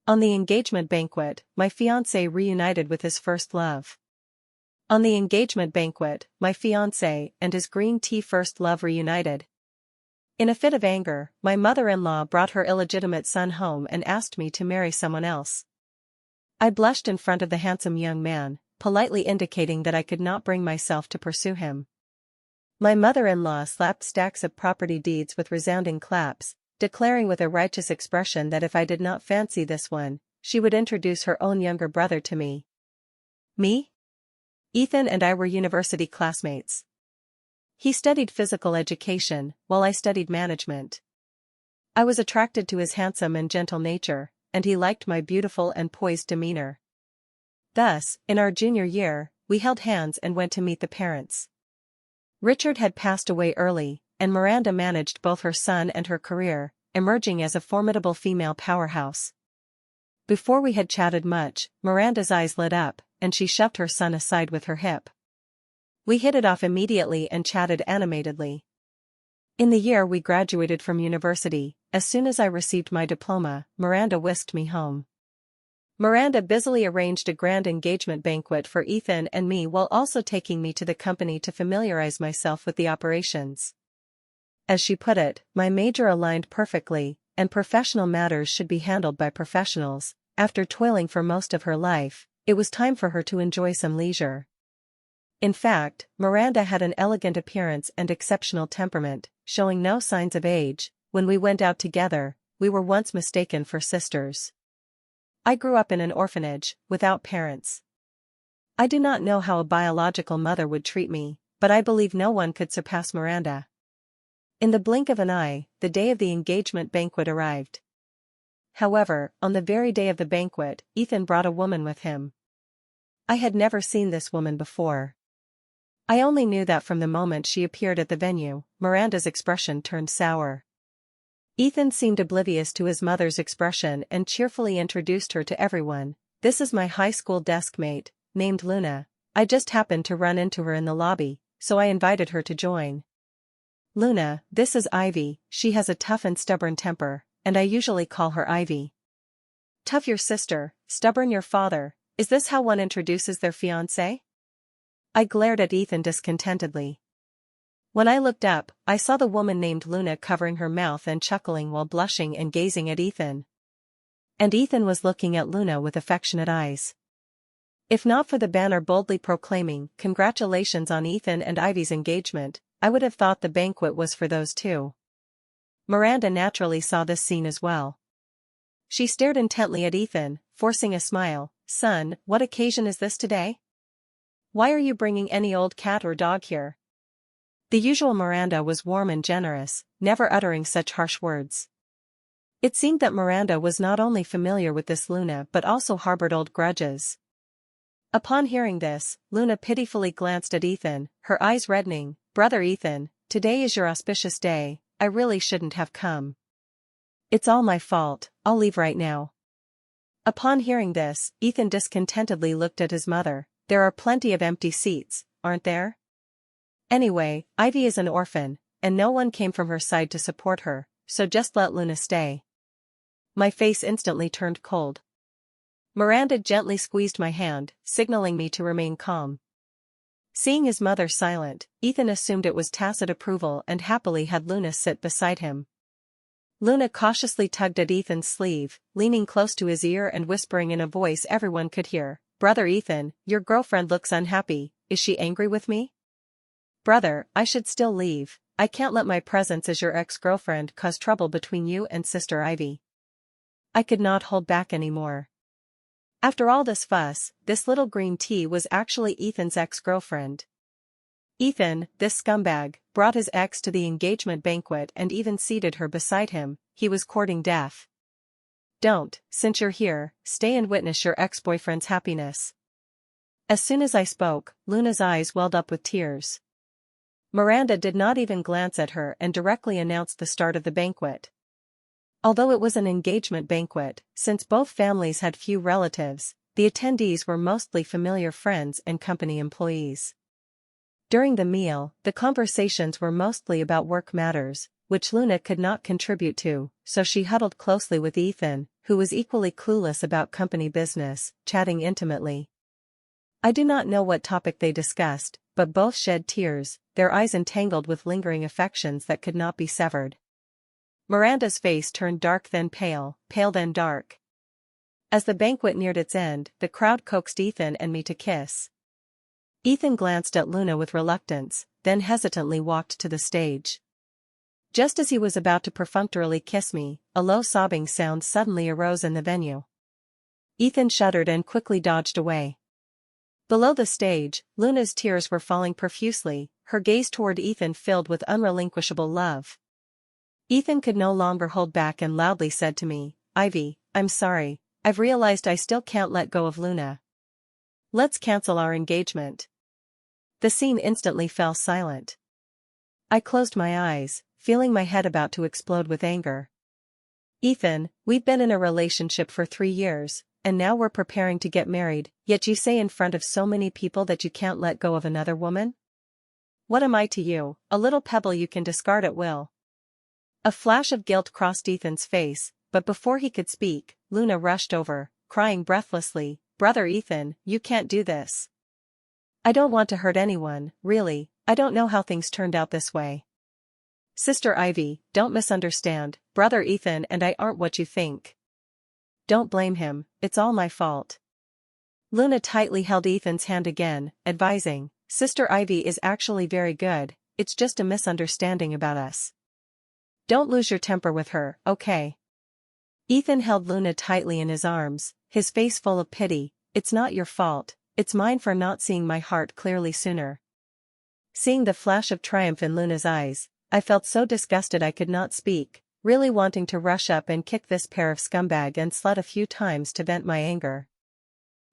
On the engagement banquet, my fiancé reunited with his first love. On the engagement banquet, my fiancé and his green tea first love reunited. In a fit of anger, my mother-in-law brought her illegitimate son home and asked me to marry someone else. I blushed in front of the handsome young man, politely indicating that I could not bring myself to pursue him. My mother-in-law slapped stacks of property deeds with resounding claps, declaring with a righteous expression that if I did not fancy this one, she would introduce her own younger brother to me. Me? Ethan and I were university classmates. He studied physical education, while I studied management. I was attracted to his handsome and gentle nature, and he liked my beautiful and poised demeanor. Thus, in our junior year, we held hands and went to meet the parents. Richard had passed away early, and Miranda managed both her son and her career, emerging as a formidable female powerhouse. Before we had chatted much, Miranda's eyes lit up, and she shoved her son aside with her hip. We hit it off immediately and chatted animatedly. In the year we graduated from university, as soon as I received my diploma, Miranda whisked me home. Miranda busily arranged a grand engagement banquet for Ethan and me while also taking me to the company to familiarize myself with the operations. As she put it, my major aligned perfectly, and professional matters should be handled by professionals. After toiling for most of her life, it was time for her to enjoy some leisure. In fact, Miranda had an elegant appearance and exceptional temperament, showing no signs of age. When we went out together, we were once mistaken for sisters. I grew up in an orphanage, without parents. I do not know how a biological mother would treat me, but I believe no one could surpass Miranda. In the blink of an eye, the day of the engagement banquet arrived. However, on the very day of the banquet, Ethan brought a woman with him. I had never seen this woman before. I only knew that from the moment she appeared at the venue, Miranda's expression turned sour. Ethan seemed oblivious to his mother's expression and cheerfully introduced her to everyone. "This is my high school desk mate, named Luna. I just happened to run into her in the lobby, so I invited her to join. Luna, this is Ivy. She has a tough and stubborn temper, and I usually call her Ivy." "Tough your sister, stubborn your father. Is this how one introduces their fiancé?" I glared at Ethan discontentedly. When I looked up, I saw the woman named Luna covering her mouth and chuckling while blushing and gazing at Ethan. And Ethan was looking at Luna with affectionate eyes. If not for the banner boldly proclaiming, "Congratulations on Ethan and Ivy's engagement," I would have thought the banquet was for those two. Miranda naturally saw this scene as well. She stared intently at Ethan, forcing a smile. "Son, what occasion is this today? Why are you bringing any old cat or dog here?" The usual Miranda was warm and generous, never uttering such harsh words. It seemed that Miranda was not only familiar with this Luna but also harbored old grudges. Upon hearing this, Luna pitifully glanced at Ethan, her eyes reddening. "Brother Ethan, today is your auspicious day. I really shouldn't have come. It's all my fault. I'll leave right now." Upon hearing this, Ethan discontentedly looked at his mother. "There are plenty of empty seats, aren't there? Anyway, Ivy is an orphan, and no one came from her side to support her, so just let Luna stay." My face instantly turned cold. Miranda gently squeezed my hand, signaling me to remain calm. Seeing his mother silent, Ethan assumed it was tacit approval and happily had Luna sit beside him. Luna cautiously tugged at Ethan's sleeve, leaning close to his ear and whispering in a voice everyone could hear, "Brother Ethan, your girlfriend looks unhappy. Is she angry with me?" "Brother, I should still leave. I can't let my presence as your ex-girlfriend cause trouble between you and Sister Ivy." I could not hold back anymore. After all this fuss, this little green tea was actually Ethan's ex-girlfriend. Ethan, this scumbag, brought his ex to the engagement banquet and even seated her beside him. He was courting death. "Don't, since you're here, stay and witness your ex-boyfriend's happiness." As soon as I spoke, Luna's eyes welled up with tears. Miranda did not even glance at her and directly announced the start of the banquet. Although it was an engagement banquet, since both families had few relatives, the attendees were mostly familiar friends and company employees. During the meal, the conversations were mostly about work matters, which Luna could not contribute to, so she huddled closely with Ethan, who was equally clueless about company business, chatting intimately. I do not know what topic they discussed, but both shed tears, their eyes entangled with lingering affections that could not be severed. Miranda's face turned dark then pale, pale then dark. As the banquet neared its end, the crowd coaxed Ethan and me to kiss. Ethan glanced at Luna with reluctance, then hesitantly walked to the stage. Just as he was about to perfunctorily kiss me, a low sobbing sound suddenly arose in the venue. Ethan shuddered and quickly dodged away. Below the stage, Luna's tears were falling profusely, her gaze toward Ethan filled with unrelinquishable love. Ethan could no longer hold back and loudly said to me, "Ivy, I'm sorry, I've realized I still can't let go of Luna. Let's cancel our engagement." The scene instantly fell silent. I closed my eyes, feeling my head about to explode with anger. "Ethan, we've been in a relationship for 3 years, and now we're preparing to get married, yet you say in front of so many people that you can't let go of another woman? What am I to you, a little pebble you can discard at will?" A flash of guilt crossed Ethan's face, but before he could speak, Luna rushed over, crying breathlessly, "Brother Ethan, you can't do this. I don't want to hurt anyone, really, I don't know how things turned out this way. Sister Ivy, don't misunderstand, Brother Ethan and I aren't what you think. Don't blame him, it's all my fault." Luna tightly held Ethan's hand again, advising, "Sister Ivy is actually very good, it's just a misunderstanding about us. Don't lose your temper with her, okay?" Ethan held Luna tightly in his arms, his face full of pity. "It's not your fault, it's mine for not seeing my heart clearly sooner." Seeing the flash of triumph in Luna's eyes, I felt so disgusted I could not speak, really wanting to rush up and kick this pair of scumbag and slut a few times to vent my anger.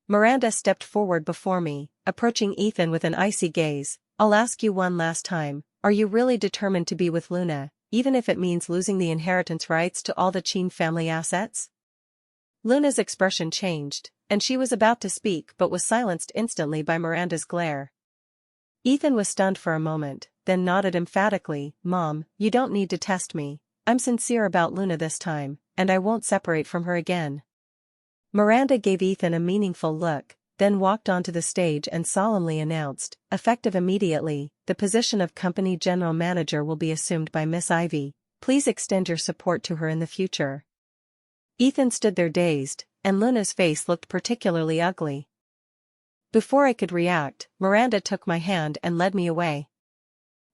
Miranda stepped forward before me, approaching Ethan with an icy gaze. "I'll ask you one last time, are you really determined to be with Luna, even if it means losing the inheritance rights to all the Chin family assets?" Luna's expression changed, and she was about to speak but was silenced instantly by Miranda's glare. Ethan was stunned for a moment, then nodded emphatically, "Mom, you don't need to test me, I'm sincere about Luna this time, and I won't separate from her again." Miranda gave Ethan a meaningful look, then walked onto the stage and solemnly announced, "Effective immediately, the position of company general manager will be assumed by Miss Ivy. Please extend your support to her in the future." Ethan stood there dazed, and Luna's face looked particularly ugly. Before I could react, Miranda took my hand and led me away.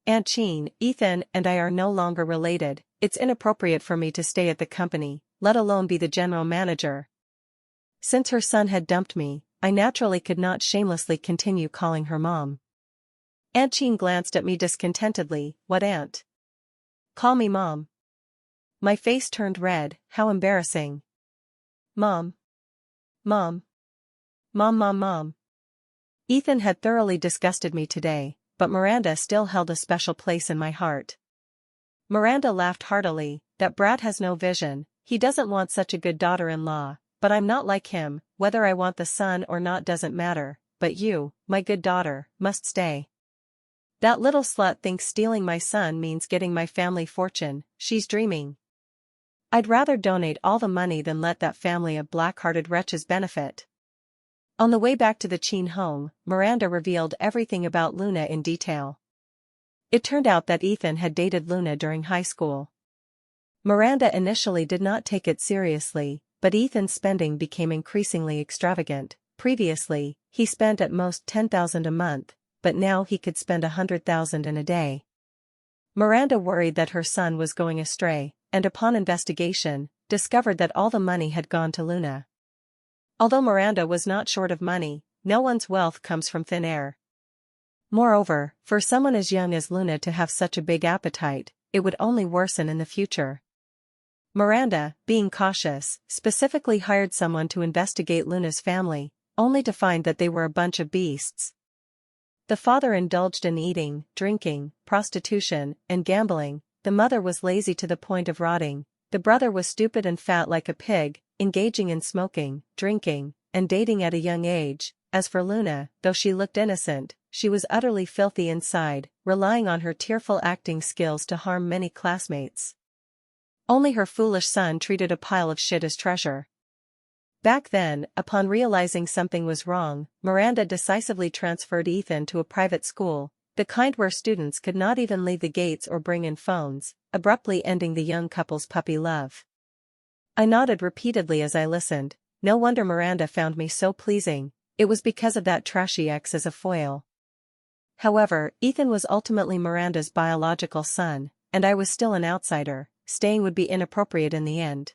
"Aunt Chin, Ethan and I are no longer related, it's inappropriate for me to stay at the company, let alone be the general manager." Since her son had dumped me, I naturally could not shamelessly continue calling her mom. Aunt Chin glanced at me discontentedly. "What aunt? Call me mom." My face turned red, how embarrassing. "Mom. Mom. Mom, mom, mom." Ethan had thoroughly disgusted me today, but Miranda still held a special place in my heart. Miranda laughed heartily, "That brat has no vision, he doesn't want such a good daughter-in-law, but I'm not like him, whether I want the son or not doesn't matter, but you, my good daughter, must stay. That little slut thinks stealing my son means getting my family fortune, she's dreaming. I'd rather donate all the money than let that family of black-hearted wretches benefit." On the way back to the Chin home, Miranda revealed everything about Luna in detail. It turned out that Ethan had dated Luna during high school. Miranda initially did not take it seriously, but Ethan's spending became increasingly extravagant. Previously, he spent at most $10,000 a month, but now he could spend $100,000 in a day. Miranda worried that her son was going astray, and upon investigation, discovered that all the money had gone to Luna. Although Miranda was not short of money, no one's wealth comes from thin air. Moreover, for someone as young as Luna to have such a big appetite, it would only worsen in the future. Miranda, being cautious, specifically hired someone to investigate Luna's family, only to find that they were a bunch of beasts. The father indulged in eating, drinking, prostitution, and gambling, the mother was lazy to the point of rotting, the brother was stupid and fat like a pig, engaging in smoking, drinking, and dating at a young age. As for Luna, though she looked innocent, she was utterly filthy inside, relying on her tearful acting skills to harm many classmates. Only her foolish son treated a pile of shit as treasure. Back then, upon realizing something was wrong, Miranda decisively transferred Ethan to a private school, the kind where students could not even leave the gates or bring in phones, abruptly ending the young couple's puppy love. I nodded repeatedly as I listened. No wonder Miranda found me so pleasing, it was because of that trashy ex as a foil. However, Ethan was ultimately Miranda's biological son, and I was still an outsider. Staying would be inappropriate in the end.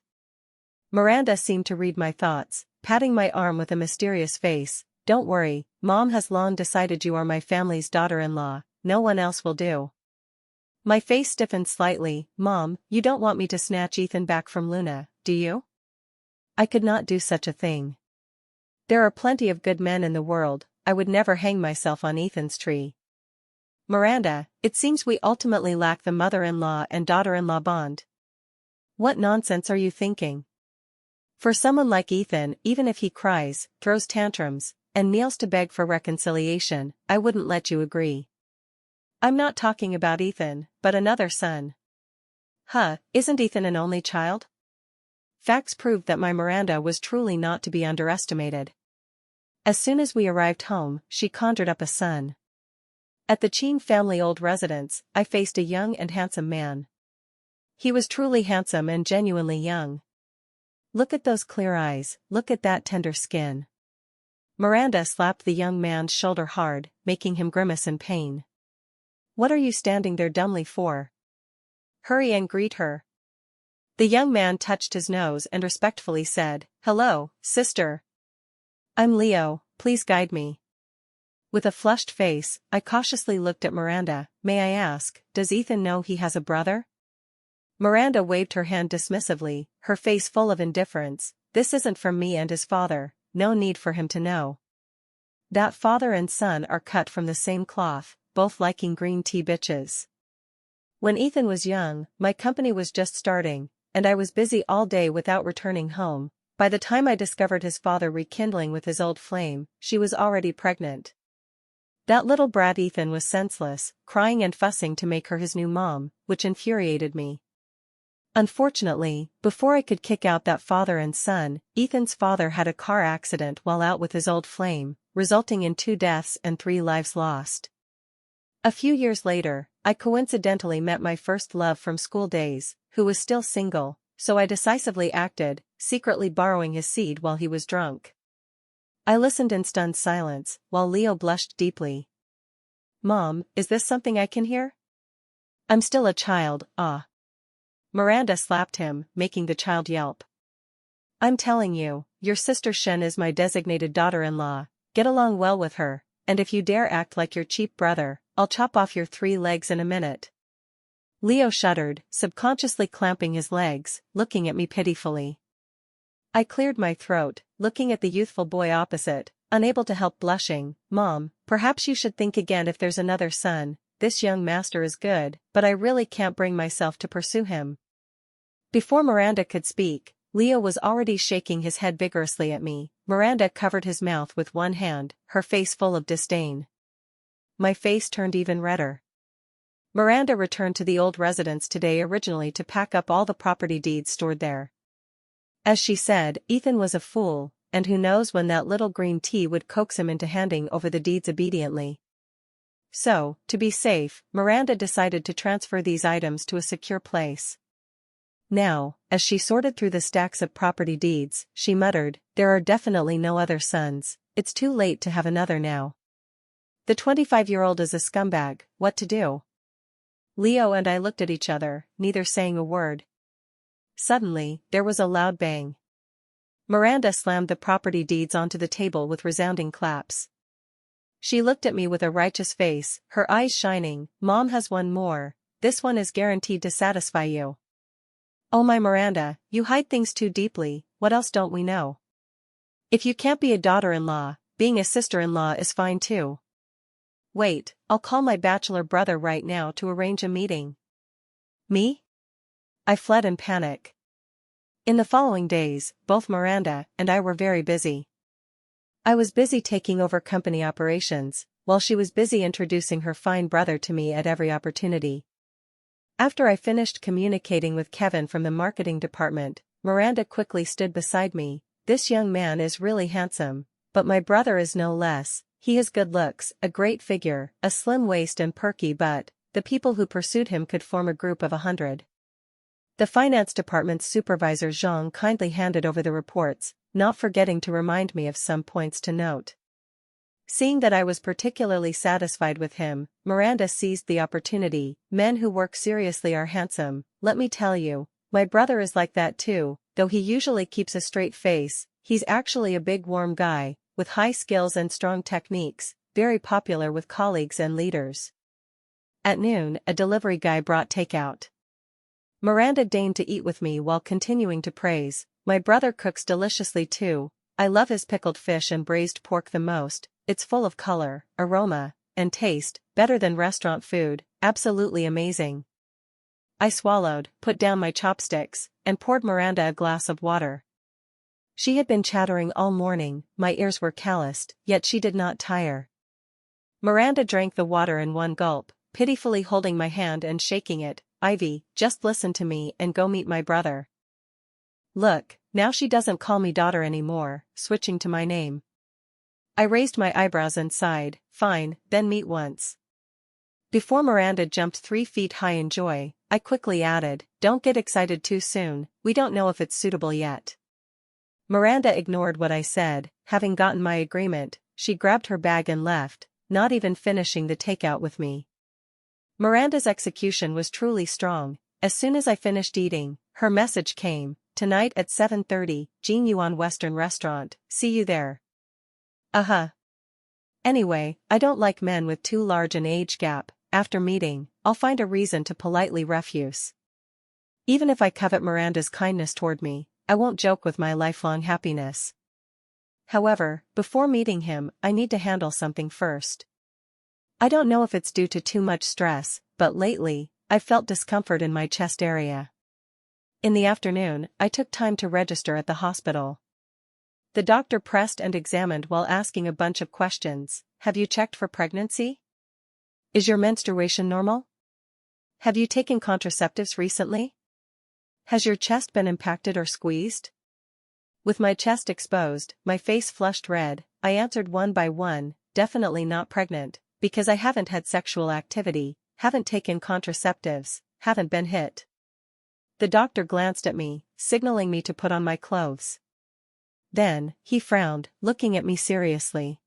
Miranda seemed to read my thoughts, patting my arm with a mysterious face. "Don't worry, Mom has long decided you are my family's daughter-in-law, no one else will do." My face stiffened slightly. "Mom, you don't want me to snatch Ethan back from Luna, do you?" I could not do such a thing. There are plenty of good men in the world, I would never hang myself on Ethan's tree. "Miranda, it seems we ultimately lack the mother-in-law and daughter-in-law bond." "What nonsense are you thinking? For someone like Ethan, even if he cries, throws tantrums, and kneels to beg for reconciliation, I wouldn't let you agree." "I'm not talking about Ethan, but another son." Isn't Ethan an only child?" Facts proved that my Miranda was truly not to be underestimated. As soon as we arrived home, she conjured up a son. At the Cheen family old residence, I faced a young and handsome man. He was truly handsome and genuinely young. Look at those clear eyes, look at that tender skin. Miranda slapped the young man's shoulder hard, making him grimace in pain. "What are you standing there dumbly for? Hurry and greet her." The young man touched his nose and respectfully said, "Hello, sister. I'm Leo, please guide me." With a flushed face, I cautiously looked at Miranda. "May I ask, does Ethan know he has a brother?" Miranda waved her hand dismissively, her face full of indifference. "This isn't from me and his father, no need for him to know. That father and son are cut from the same cloth, both liking green tea bitches. When Ethan was young, my company was just starting, and I was busy all day without returning home. By the time I discovered his father rekindling with his old flame, she was already pregnant. That little brat Ethan was senseless, crying and fussing to make her his new mom, which infuriated me. Unfortunately, before I could kick out that father and son, Ethan's father had a car accident while out with his old flame, resulting in 2 deaths and 3 lives lost. A few years later, I coincidentally met my first love from school days, who was still single, so I decisively acted, secretly borrowing his seed while he was drunk. I listened in stunned silence, while Leo blushed deeply. "Mom, is this something I can hear?" "I'm still a child, ah." Miranda slapped him, making the child yelp. "I'm telling you, your sister Shen is my designated daughter-in-law, get along well with her, and if you dare act like your cheap brother, I'll chop off your 3 legs in a minute." Leo shuddered, subconsciously clamping his legs, looking at me pitifully. I cleared my throat, looking at the youthful boy opposite, unable to help blushing. "Mom, perhaps you should think again if there's another son. This young master is good, but I really can't bring myself to pursue him." Before Miranda could speak, Leo was already shaking his head vigorously at me. Miranda covered his mouth with one hand, her face full of disdain. My face turned even redder. Miranda returned to the old residence today originally to pack up all the property deeds stored there. As she said, Ethan was a fool, and who knows when that little green tea would coax him into handing over the deeds obediently. So, to be safe, Miranda decided to transfer these items to a secure place. Now, as she sorted through the stacks of property deeds, she muttered, "There are definitely no other sons, it's too late to have another now. The 25-year-old is a scumbag, what to do?" Leo and I looked at each other, neither saying a word. Suddenly, there was a loud bang. Miranda slammed the property deeds onto the table with resounding claps. She looked at me with a righteous face, her eyes shining. "Mom has one more, this one is guaranteed to satisfy you." "Oh my Miranda, you hide things too deeply, what else don't we know? If you can't be a daughter-in-law, being a sister-in-law is fine too." "Wait, I'll call my bachelor brother right now to arrange a meeting." "Me?" I fled in panic. In the following days, both Miranda and I were very busy. I was busy taking over company operations, while she was busy introducing her fine brother to me at every opportunity. After I finished communicating with Kevin from the marketing department, Miranda quickly stood beside me. This young man is really handsome, but my brother is no less. He has good looks, a great figure, a slim waist and perky butt. The people who pursued him could form a group of 100. The finance department's supervisor Jean kindly handed over the reports, not forgetting to remind me of some points to note. Seeing that I was particularly satisfied with him, Miranda seized the opportunity. Men who work seriously are handsome, let me tell you. My brother is like that too, though he usually keeps a straight face. He's actually a big warm guy, with high skills and strong techniques, very popular with colleagues and leaders. At noon, a delivery guy brought takeout. Miranda deigned to eat with me while continuing to praise. My brother cooks deliciously too. I love his pickled fish and braised pork the most. It's full of color, aroma, and taste, better than restaurant food, absolutely amazing. I swallowed, put down my chopsticks, and poured Miranda a glass of water. She had been chattering all morning, my ears were calloused, yet she did not tire. Miranda drank the water in one gulp, pitifully holding my hand and shaking it. Ivy, just listen to me and go meet my brother. Look, now she doesn't call me daughter anymore, switching to my name. I raised my eyebrows and sighed. Fine, then meet once. Before Miranda jumped 3 feet high in joy, I quickly added, don't get excited too soon, we don't know if it's suitable yet. Miranda ignored what I said. Having gotten my agreement, she grabbed her bag and left, not even finishing the takeout with me. Miranda's execution was truly strong. As soon as I finished eating, her message came, tonight at 7:30, Jinyuan Western Restaurant, see you there. Anyway, I don't like men with too large an age gap. After meeting, I'll find a reason to politely refuse. Even if I covet Miranda's kindness toward me, I won't joke with my lifelong happiness. However, before meeting him, I need to handle something first. I don't know if it's due to too much stress, but lately, I felt discomfort in my chest area. In the afternoon, I took time to register at the hospital. The doctor pressed and examined while asking a bunch of questions. Have you checked for pregnancy? Is your menstruation normal? Have you taken contraceptives recently? Has your chest been impacted or squeezed? With my chest exposed, my face flushed red, I answered one by one, definitely not pregnant, because I haven't had sexual activity, haven't taken contraceptives, haven't been hit. The doctor glanced at me, signaling me to put on my clothes. Then, he frowned, looking at me seriously.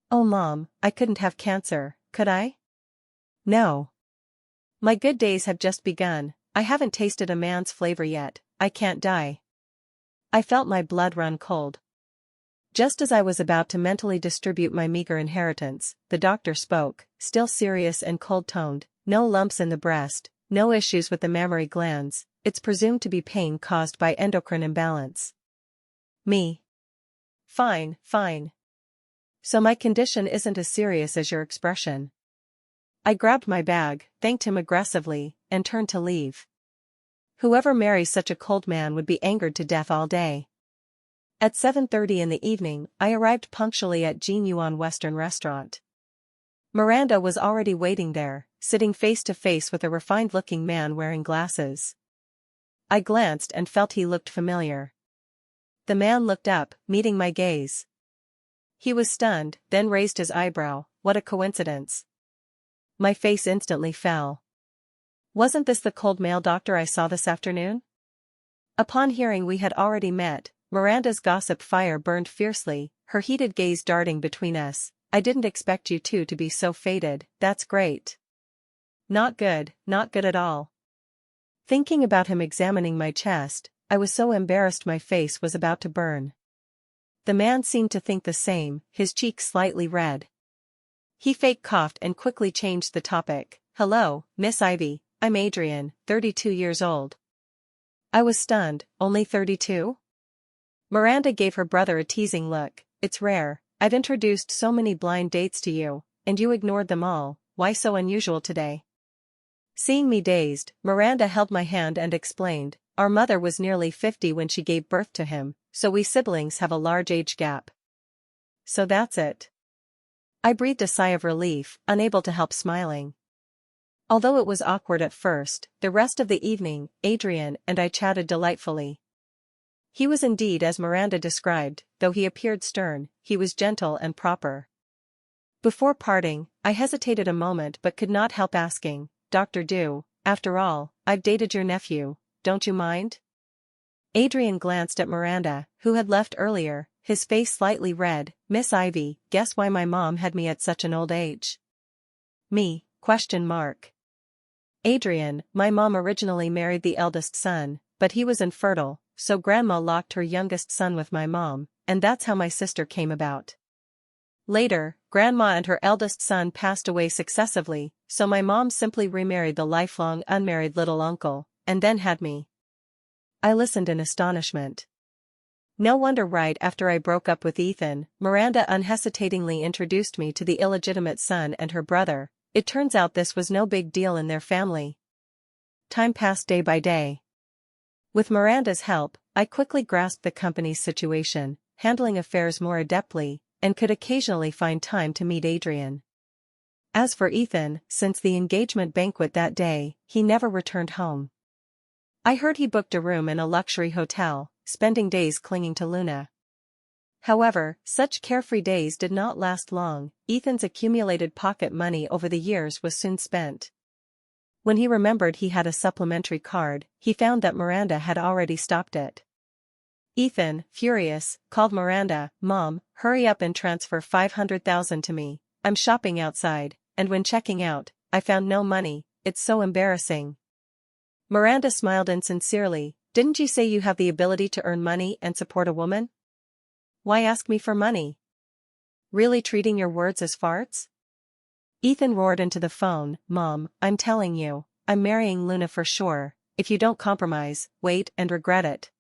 Oh Mom, I couldn't have cancer, could I? No. My good days have just begun, I haven't tasted a man's flavor yet, I can't die. I felt my blood run cold. Just as I was about to mentally distribute my meager inheritance, the doctor spoke, still serious and cold-toned. No lumps in the breast, no issues with the mammary glands, it's presumed to be pain caused by endocrine imbalance. Me. Fine. So my condition isn't as serious as your expression. I grabbed my bag, thanked him aggressively, and turned to leave. Whoever marries such a cold man would be angered to death all day. At 7:30 in the evening, I arrived punctually at Jinyuan Western Restaurant. Miranda was already waiting there, sitting face to face with a refined-looking man wearing glasses. I glanced and felt he looked familiar. The man looked up, meeting my gaze. He was stunned, then raised his eyebrow. What a coincidence. My face instantly fell. Wasn't this the cold male doctor I saw this afternoon? Upon hearing we had already met, Miranda's gossip fire burned fiercely, her heated gaze darting between us. I didn't expect you two to be so fated, that's great. Not good at all. Thinking about him examining my chest, I was so embarrassed my face was about to burn. The man seemed to think the same, his cheeks slightly red. He fake coughed and quickly changed the topic. Hello, Miss Ivy, I'm Adrian, 32 years old. I was stunned, only 32? Miranda gave her brother a teasing look. It's rare, I've introduced so many blind dates to you, and you ignored them all, why so unusual today? Seeing me dazed, Miranda held my hand and explained, our mother was nearly 50 when she gave birth to him, so we siblings have a large age gap. So that's it. I breathed a sigh of relief, unable to help smiling. Although it was awkward at first, the rest of the evening, Adrian and I chatted delightfully. He was indeed as Miranda described, though he appeared stern, he was gentle and proper. Before parting, I hesitated a moment but could not help asking, Dr. Dew, after all, I've dated your nephew, don't you mind? Adrian glanced at Miranda, who had left earlier, his face slightly red. Miss Ivy, guess why my mom had me at such an old age? Me? Adrian, my mom originally married the eldest son, but he was infertile, so grandma locked her youngest son with my mom, and that's how my sister came about. Later, grandma and her eldest son passed away successively, so my mom simply remarried the lifelong unmarried little uncle, and then had me. I listened in astonishment. No wonder right after I broke up with Ethan, Miranda unhesitatingly introduced me to the illegitimate son and her brother. It turns out this was no big deal in their family. Time passed day by day. With Miranda's help, I quickly grasped the company's situation, handling affairs more adeptly, and could occasionally find time to meet Adrian. As for Ethan, since the engagement banquet that day, he never returned home. I heard he booked a room in a luxury hotel, spending days clinging to Luna. However, such carefree days did not last long. Ethan's accumulated pocket money over the years was soon spent. When he remembered he had a supplementary card, he found that Miranda had already stopped it. Ethan, furious, called Miranda, Mom, hurry up and transfer $500,000 to me, I'm shopping outside, and when checking out, I found no money, it's so embarrassing. Miranda smiled insincerely, didn't you say you have the ability to earn money and support a woman? Why ask me for money? Really treating your words as farts? Ethan roared into the phone, Mom, I'm telling you, I'm marrying Luna for sure, if you don't compromise, wait and regret it.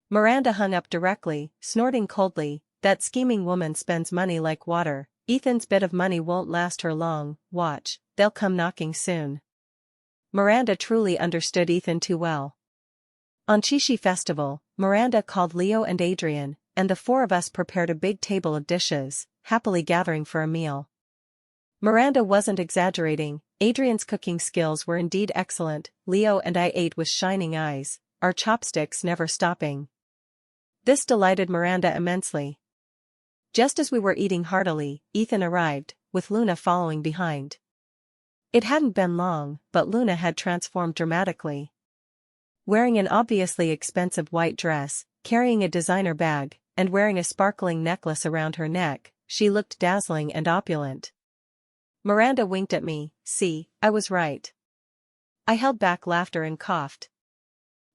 Miranda hung up directly, snorting coldly, that scheming woman spends money like water, Ethan's bit of money won't last her long, watch, they'll come knocking soon. Miranda truly understood Ethan too well. On Chichi Festival, Miranda called Leo and Adrian, and the four of us prepared a big table of dishes, happily gathering for a meal. Miranda wasn't exaggerating, Adrian's cooking skills were indeed excellent. Leo and I ate with shining eyes, our chopsticks never stopping. This delighted Miranda immensely. Just as we were eating heartily, Ethan arrived, with Luna following behind. It hadn't been long, but Luna had transformed dramatically. Wearing an obviously expensive white dress, carrying a designer bag, and wearing a sparkling necklace around her neck, she looked dazzling and opulent. Miranda winked at me, see, I was right. I held back laughter and coughed.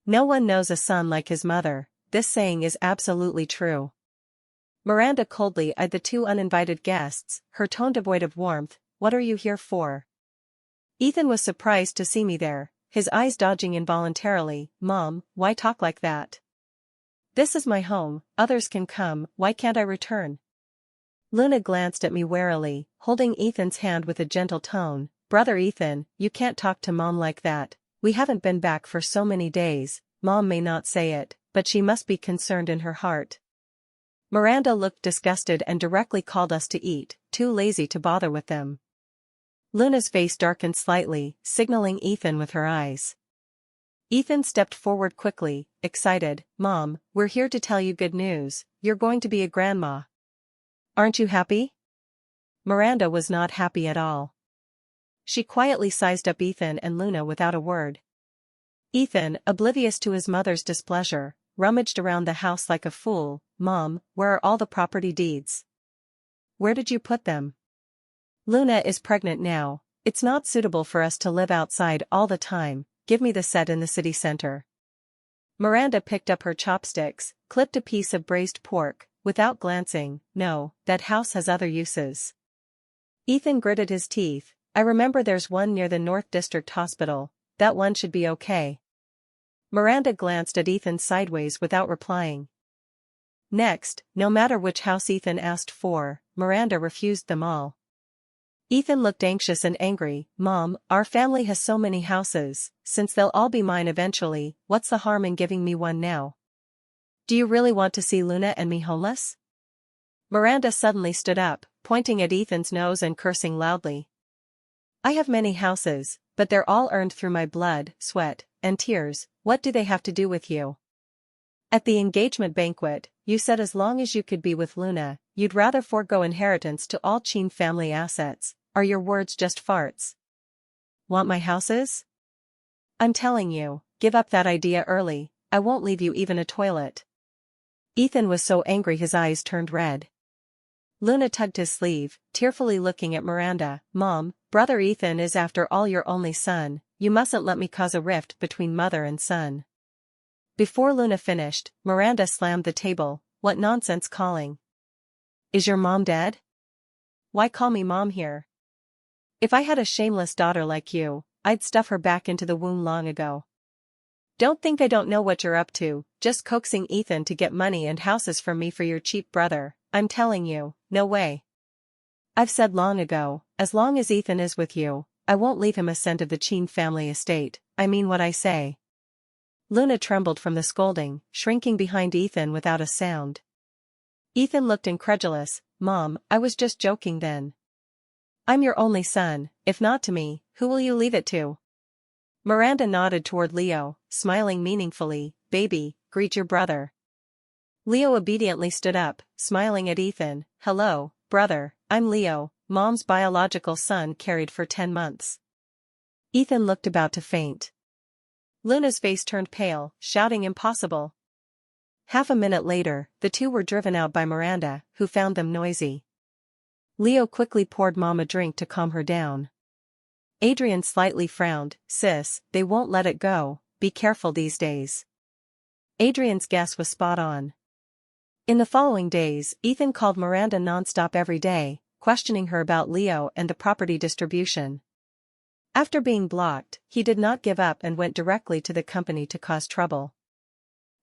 No one knows a son like his mother, this saying is absolutely true. Miranda coldly eyed the two uninvited guests, her tone devoid of warmth, what are you here for? Ethan was surprised to see me there, his eyes dodging involuntarily, Mom, why talk like that? This is my home, others can come, why can't I return? Luna glanced at me warily, holding Ethan's hand with a gentle tone, Brother Ethan, you can't talk to Mom like that, we haven't been back for so many days, Mom may not say it, but she must be concerned in her heart. Miranda looked disgusted and directly called us to eat, too lazy to bother with them. Luna's face darkened slightly, signaling Ethan with her eyes. Ethan stepped forward quickly, excited, Mom, we're here to tell you good news, you're going to be a grandma. Aren't you happy? Miranda was not happy at all. She quietly sized up Ethan and Luna without a word. Ethan, oblivious to his mother's displeasure, rummaged around the house like a fool, Mom, where are all the property deeds? Where did you put them? Luna is pregnant now, it's not suitable for us to live outside all the time, give me the set in the city center. Miranda picked up her chopsticks, clipped a piece of braised pork, without glancing, no, that house has other uses. Ethan gritted his teeth, I remember there's one near the North District Hospital, that one should be okay. Miranda glanced at Ethan sideways without replying. Next, no matter which house Ethan asked for, Miranda refused them all. Ethan looked anxious and angry, Mom, our family has so many houses, since they'll all be mine eventually, what's the harm in giving me one now? Do you really want to see Luna and me homeless? Miranda suddenly stood up, pointing at Ethan's nose and cursing loudly. I have many houses, but they're all earned through my blood, sweat, and tears. What do they have to do with you? At the engagement banquet, you said as long as you could be with Luna, you'd rather forego inheritance to all Chin family assets. Are your words just farts? Want my houses? I'm telling you, give up that idea early. I won't leave you even a toilet. Ethan was so angry his eyes turned red. Luna tugged his sleeve, tearfully looking at Miranda. Mom, brother Ethan is after all your only son. You mustn't let me cause a rift between mother and son. Before Luna finished, Miranda slammed the table. What nonsense calling? Is your mom dead? Why call me mom here? If I had a shameless daughter like you, I'd stuff her back into the womb long ago. Don't think I don't know what you're up to, just coaxing Ethan to get money and houses from me for your cheap brother. I'm telling you, no way. I've said long ago, as long as Ethan is with you, I won't leave him a cent of the Chin family estate. I mean what I say. Luna trembled from the scolding, shrinking behind Ethan without a sound. Ethan looked incredulous. Mom, I was just joking then. I'm your only son. If not to me, who will you leave it to? Miranda nodded toward Leo, smiling meaningfully. Baby, greet your brother. Leo obediently stood up, smiling at Ethan. Hello, brother, I'm Leo, Mom's biological son carried for 10 months. Ethan looked about to faint. Luna's face turned pale, shouting impossible. Half a minute later, the two were driven out by Miranda, who found them noisy. Leo quickly poured Mom a drink to calm her down. Adrian slightly frowned. Sis, they won't let it go, be careful these days. Adrian's guess was spot on. In the following days, Ethan called Miranda nonstop every day, questioning her about Leo and the property distribution. After being blocked, he did not give up and went directly to the company to cause trouble.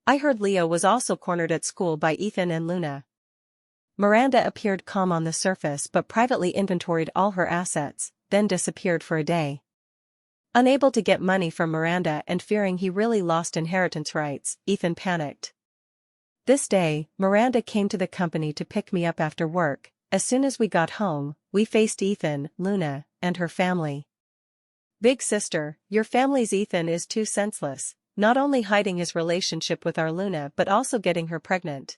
I heard Leo was also cornered at school by Ethan and Luna. Miranda appeared calm on the surface but privately inventoried all her assets, then disappeared for a day. Unable to get money from Miranda and fearing he really lost inheritance rights, Ethan panicked. This day, Miranda came to the company to pick me up after work. As soon as we got home, we faced Ethan, Luna, and her family. Big sister, your family's Ethan is too senseless, not only hiding his relationship with our Luna but also getting her pregnant.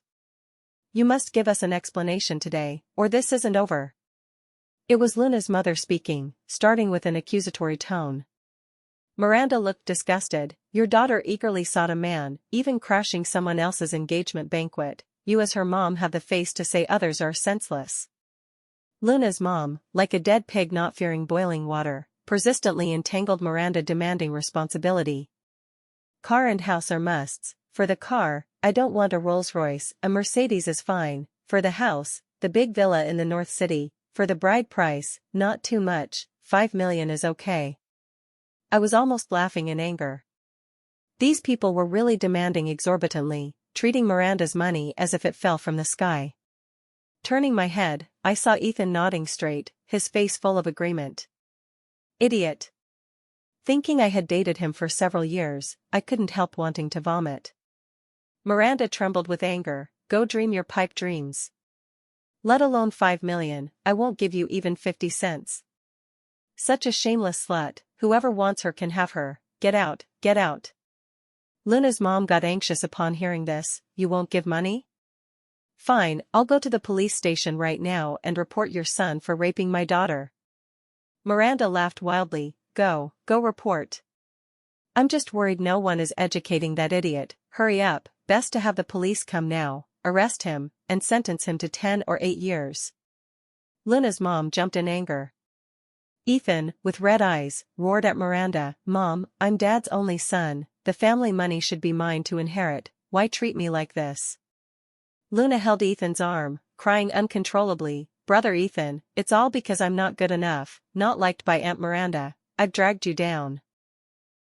You must give us an explanation today, or this isn't over. It was Luna's mother speaking, starting with an accusatory tone. Miranda looked disgusted. Your daughter eagerly sought a man, even crashing someone else's engagement banquet. You as her mom have the face to say others are senseless. Luna's mom, like a dead pig not fearing boiling water, persistently entangled Miranda demanding responsibility. Car and house are musts. For the car, I don't want a Rolls-Royce, a Mercedes is fine. For the house, the big villa in the North City. For the bride price, not too much, $5 million is okay. I was almost laughing in anger. These people were really demanding exorbitantly, treating Miranda's money as if it fell from the sky. Turning my head, I saw Ethan nodding straight, his face full of agreement. Idiot. Thinking I had dated him for several years, I couldn't help wanting to vomit. Miranda trembled with anger. Go dream your pipe dreams. Let alone $5 million, I won't give you even 50 cents. Such a shameless slut, whoever wants her can have her. Get out, get out. Luna's mom got anxious upon hearing this. You won't give money? Fine, I'll go to the police station right now and report your son for raping my daughter. Miranda laughed wildly. Go report. I'm just worried no one is educating that idiot. Hurry up, best to have the police come now, arrest him, and sentence him to 10 or 8 years. Luna's mom jumped in anger. Ethan, with red eyes, roared at Miranda. Mom, I'm Dad's only son, the family money should be mine to inherit, why treat me like this? Luna held Ethan's arm, crying uncontrollably. Brother Ethan, it's all because I'm not good enough, not liked by Aunt Miranda. I've dragged you down.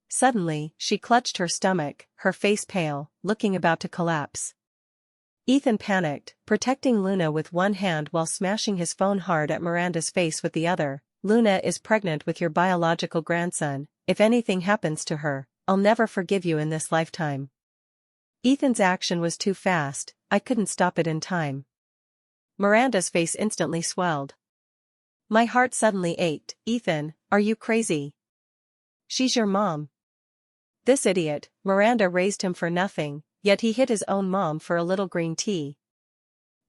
Suddenly, she clutched her stomach, her face pale, looking about to collapse. Ethan panicked, protecting Luna with one hand while smashing his phone hard at Miranda's face with the other. Luna is pregnant with your biological grandson. If anything happens to her, I'll never forgive you in this lifetime. Ethan's action was too fast, I couldn't stop it in time. Miranda's face instantly swelled. My heart suddenly ached. Ethan, are you crazy? She's your mom. This idiot, Miranda raised him for nothing, yet he hit his own mom for a little green tea.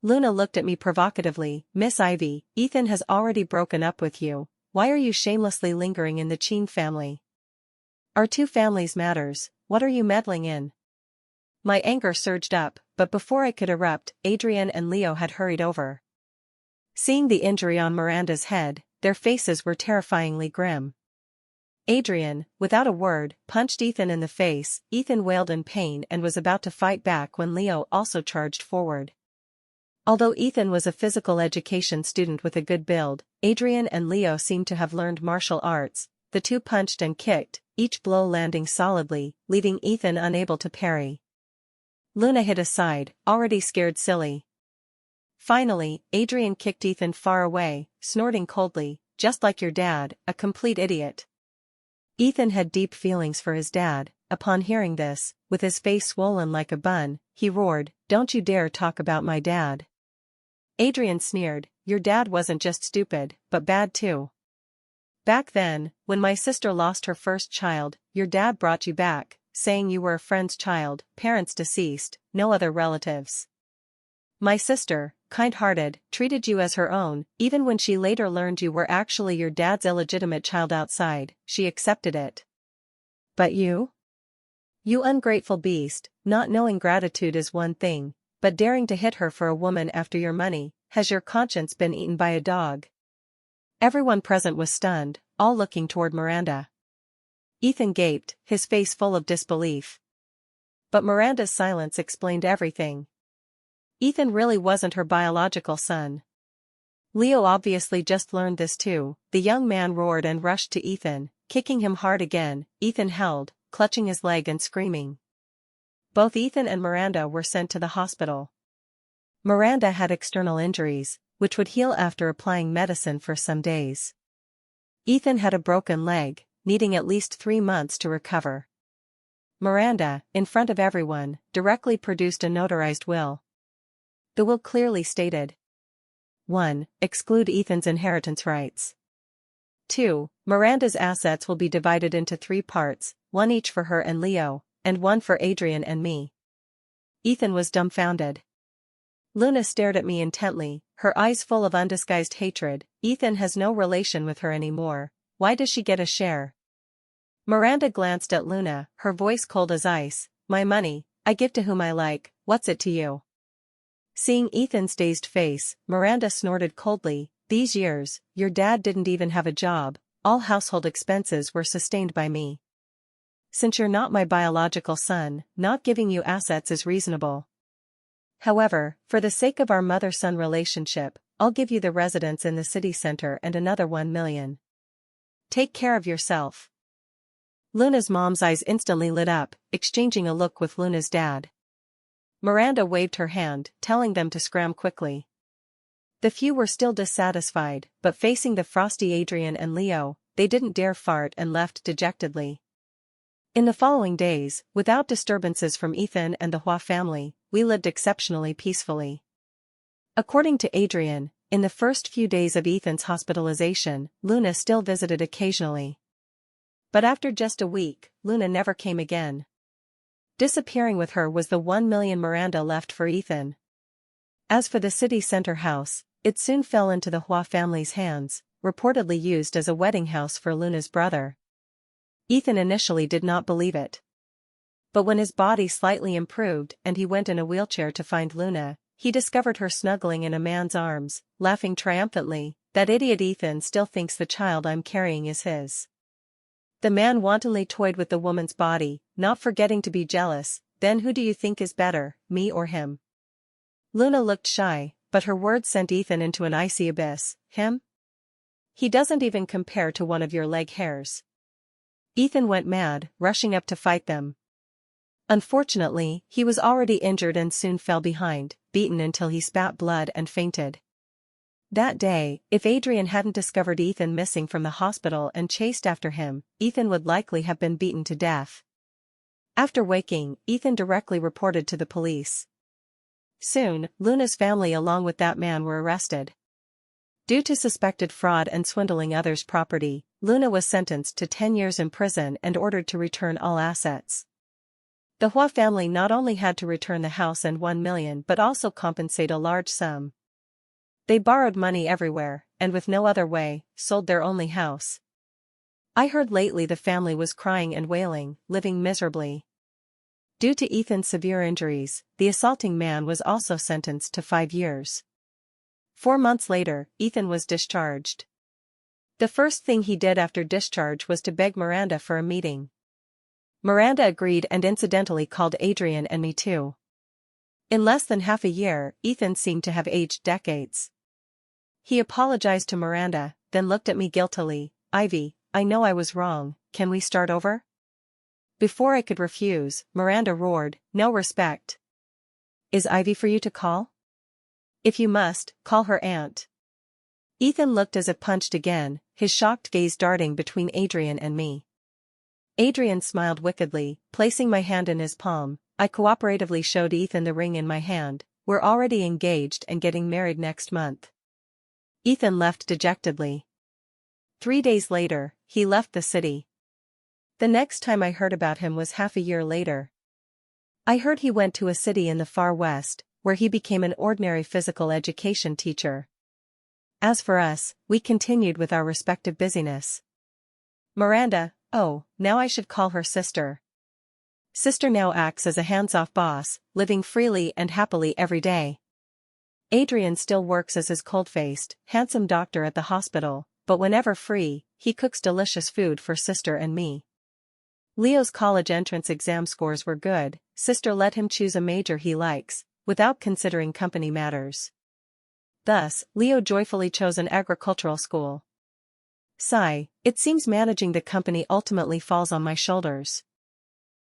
Luna looked at me provocatively. Miss Ivy, Ethan has already broken up with you. Why are you shamelessly lingering in the Cheen family? Our two families matters, what are you meddling in? My anger surged up, but before I could erupt, Adrian and Leo had hurried over. Seeing the injury on Miranda's head, their faces were terrifyingly grim. Adrian, without a word, punched Ethan in the face. Ethan wailed in pain and was about to fight back when Leo also charged forward. Although Ethan was a physical education student with a good build, Adrian and Leo seemed to have learned martial arts. The two punched and kicked, each blow landing solidly, leaving Ethan unable to parry. Luna hid aside, already scared silly. Finally, Adrian kicked Ethan far away, snorting coldly, just like your dad, a complete idiot. Ethan had deep feelings for his dad. Upon hearing this, with his face swollen like a bun, he roared, "Don't you dare talk about my dad." Adrian sneered, "Your dad wasn't just stupid, but bad too. Back then, when my sister lost her first child, your dad brought you back, saying you were a friend's child, parents deceased, no other relatives. My sister, kind-hearted, treated you as her own. Even when she later learned you were actually your dad's illegitimate child outside, she accepted it. But you? You ungrateful beast, not knowing gratitude is one thing, but daring to hit her for a woman after your money, has your conscience been eaten by a dog?" Everyone present was stunned, all looking toward Miranda. Ethan gaped, his face full of disbelief. But Miranda's silence explained everything. Ethan really wasn't her biological son. Leo obviously just learned this too. The young man roared and rushed to Ethan, kicking him hard again. Ethan held, clutching his leg and screaming. Both Ethan and Miranda were sent to the hospital. Miranda had external injuries, which would heal after applying medicine for some days. Ethan had a broken leg, needing at least 3 months to recover. Miranda, in front of everyone, directly produced a notarized will. The will clearly stated: 1. Exclude Ethan's inheritance rights. 2. Miranda's assets will be divided into 3 parts, 1 each for her and Leo, and 1 for Adrian and me. Ethan was dumbfounded. Luna stared at me intently, her eyes full of undisguised hatred. Ethan has no relation with her anymore. Why does she get a share? Miranda glanced at Luna, her voice cold as ice. My money, I give to whom I like, what's it to you? Seeing Ethan's dazed face, Miranda snorted coldly. These years, your dad didn't even have a job, all household expenses were sustained by me. Since you're not my biological son, not giving you assets is reasonable. However, for the sake of our mother-son relationship, I'll give you the residence in the city center and another 1 million. Take care of yourself. Luna's mom's eyes instantly lit up, exchanging a look with Luna's dad. Miranda waved her hand, telling them to scram quickly. The few were still dissatisfied, but facing the frosty Adrian and Leo, they didn't dare fart and left dejectedly. In the following days, without disturbances from Ethan and the Hua family, we lived exceptionally peacefully. According to Adrian, in the first few days of Ethan's hospitalization, Luna still visited occasionally. But after just a week, Luna never came again. Disappearing with her was the 1 million Miranda left for Ethan. As for the city center house, it soon fell into the Hua family's hands, reportedly used as a wedding house for Luna's brother. Ethan initially did not believe it. But when his body slightly improved and he went in a wheelchair to find Luna, he discovered her snuggling in a man's arms, laughing triumphantly. That idiot Ethan still thinks the child I'm carrying is his. The man wantonly toyed with the woman's body, not forgetting to be jealous. Then who do you think is better, me or him? Luna looked shy, but her words sent Ethan into an icy abyss. Him? He doesn't even compare to one of your leg hairs. Ethan went mad, rushing up to fight them. Unfortunately, he was already injured and soon fell behind, beaten until he spat blood and fainted. That day, if Adrian hadn't discovered Ethan missing from the hospital and chased after him, Ethan would likely have been beaten to death. After waking, Ethan directly reported to the police. Soon, Luna's family along with that man were arrested. Due to suspected fraud and swindling others' property, Luna was sentenced to 10 years in prison and ordered to return all assets. The Hua family not only had to return the house and 1 million but also compensate a large sum. They borrowed money everywhere, and with no other way, sold their only house. I heard lately the family was crying and wailing, living miserably. Due to Ethan's severe injuries, the assaulting man was also sentenced to 5 years. 4 months later, Ethan was discharged. The first thing he did after discharge was to beg Miranda for a meeting. Miranda agreed and incidentally called Adrian and me too. In less than half a year, Ethan seemed to have aged decades. He apologized to Miranda, then looked at me guiltily. "Ivy, I know I was wrong, can we start over?" Before I could refuse, Miranda roared, "No respect. Is Ivy for you to call? If you must, call her aunt." Ethan looked as if punched again, his shocked gaze darting between Adrian and me. Adrian smiled wickedly, placing my hand in his palm. I cooperatively showed Ethan the ring in my hand. "We're already engaged and getting married next month." Ethan left dejectedly. 3 days later, he left the city. The next time I heard about him was half a year later. I heard he went to a city in the far west, where he became an ordinary physical education teacher. As for us, we continued with our respective busyness. Miranda, oh, now I should call her sister. Sister now acts as a hands-off boss, living freely and happily every day. Adrian still works as his cold-faced, handsome doctor at the hospital, but whenever free, he cooks delicious food for sister and me. Leo's college entrance exam scores were good. Sister let him choose a major he likes, without considering company matters. Thus, Leo joyfully chose an agricultural school. Sigh, it seems managing the company ultimately falls on my shoulders.